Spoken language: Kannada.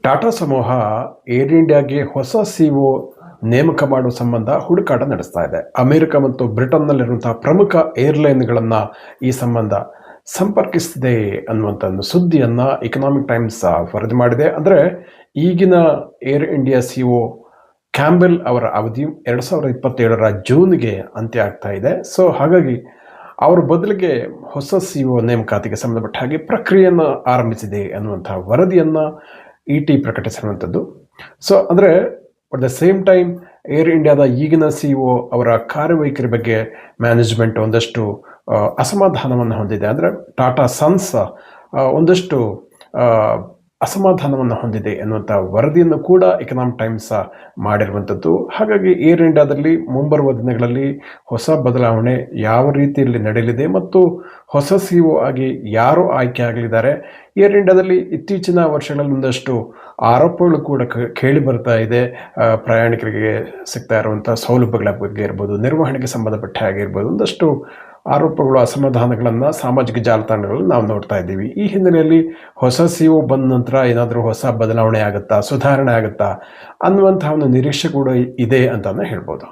ಟಾಟಾ ಸಮೂಹ ಏರ್ ಇಂಡಿಯಾಗೆ ಹೊಸ ಸಿಒ ನೇಮಕ ಮಾಡುವ ಸಂಬಂಧ ಹುಡುಕಾಟ ನಡೆಸ್ತಾ ಇದೆ. ಅಮೆರಿಕ ಮತ್ತು ಬ್ರಿಟನ್ನಲ್ಲಿರುವಂತಹ ಪ್ರಮುಖ ಏರ್ಲೈನ್ಗಳನ್ನು ಈ ಸಂಬಂಧ ಸಂಪರ್ಕಿಸಿದೆ ಅನ್ನುವಂಥ ಒಂದು ಸುದ್ದಿಯನ್ನು ಎಕನಾಮಿಕ್ ಟೈಮ್ಸ್ ವರದಿ ಮಾಡಿದೆ. ಅಂದರೆ ಈಗಿನ ಏರ್ ಇಂಡಿಯಾ ಸಿಒ ಕ್ಯಾಂಬೆಲ್ ಅವರ ಅವಧಿ 2027ರ ಜೂನ್ಗೆ ಅಂತ್ಯ ಆಗ್ತಾ ಇದೆ. ಸೊ ಹಾಗಾಗಿ ಅವರ ಬದಲಿಗೆ ಹೊಸ ಸಿಒ ನೇಮಕಾತಿಗೆ ಸಂಬಂಧಪಟ್ಟ ಹಾಗೆ ಪ್ರಕ್ರಿಯೆಯನ್ನು ಆರಂಭಿಸಿದೆ ಅನ್ನುವಂಥ ವರದಿಯನ್ನು ಇಟಿ ಪ್ರಕಟಿಸಿರುವಂಥದ್ದು. ಸೊ ಅಂದರೆ at the same time air ಇಂಡಿಯಾದ ಈಗಿನ ಸಿಇಒ ಅವರ ಕಾರ್ಯವೈಖರಿ ಬಗ್ಗೆ ಮ್ಯಾನೇಜ್ಮೆಂಟ್ ಒಂದಷ್ಟು ಅಸಮಾಧಾನವನ್ನು ಹೊಂದಿದೆ. ಅಂದರೆ ಟಾಟಾ ಸನ್ಸ್ ಒಂದಷ್ಟು ಅಸಮಾಧಾನವನ್ನು ಹೊಂದಿದೆ ಎನ್ನುವಂಥ ವರದಿಯನ್ನು ಕೂಡ ಎಕನಾಮಿಕ್ ಟೈಮ್ಸ್ ಮಾಡಿರುವಂಥದ್ದು. ಹಾಗಾಗಿ ಏರ್ ಇಂಡಿಯಾದಲ್ಲಿ ಮುಂಬರುವ ದಿನಗಳಲ್ಲಿ ಹೊಸ ಬದಲಾವಣೆ ಯಾವ ರೀತಿಯಲ್ಲಿ ನಡೆಯಲಿದೆ ಮತ್ತು ಹೊಸ ಸಿಇಒ ಆಗಿ ಯಾರು ಆಯ್ಕೆ ಆಗಲಿದ್ದಾರೆ, ಏರ್ ಇಂಡಿಯಾದಲ್ಲಿ ಇತ್ತೀಚಿನ ವರ್ಷಗಳಲ್ಲಿ ಒಂದಷ್ಟು ಆರೋಪಗಳು ಕೂಡ ಕೇಳಿ ಬರ್ತಾ ಇದೆ. ಪ್ರಯಾಣಿಕರಿಗೆ ಸಿಗ್ತಾ ಇರುವಂಥ ಸೌಲಭ್ಯಗಳ ಬಗ್ಗೆ ಇರ್ಬೋದು, ನಿರ್ವಹಣೆಗೆ ಸಂಬಂಧಪಟ್ಟ ಹಾಗೆ ಇರ್ಬೋದು, ಒಂದಷ್ಟು ಆರೋಪಗಳು, ಅಸಮಾಧಾನಗಳನ್ನು ಸಾಮಾಜಿಕ ಜಾಲತಾಣಗಳಲ್ಲಿ ನಾವು ನೋಡ್ತಾ ಇದ್ದೀವಿ. ಈ ಹಿನ್ನೆಲೆಯಲ್ಲಿ ಹೊಸ ಸಿಇಒ ಬಂದ ನಂತರ ಏನಾದರೂ ಹೊಸ ಬದಲಾವಣೆ ಆಗುತ್ತಾ, ಸುಧಾರಣೆ ಆಗುತ್ತಾ ಅನ್ನುವಂತಹ ಒಂದು ನಿರೀಕ್ಷೆ ಕೂಡ ಇದೆ ಅಂತಲೇ ಹೇಳ್ಬೋದು.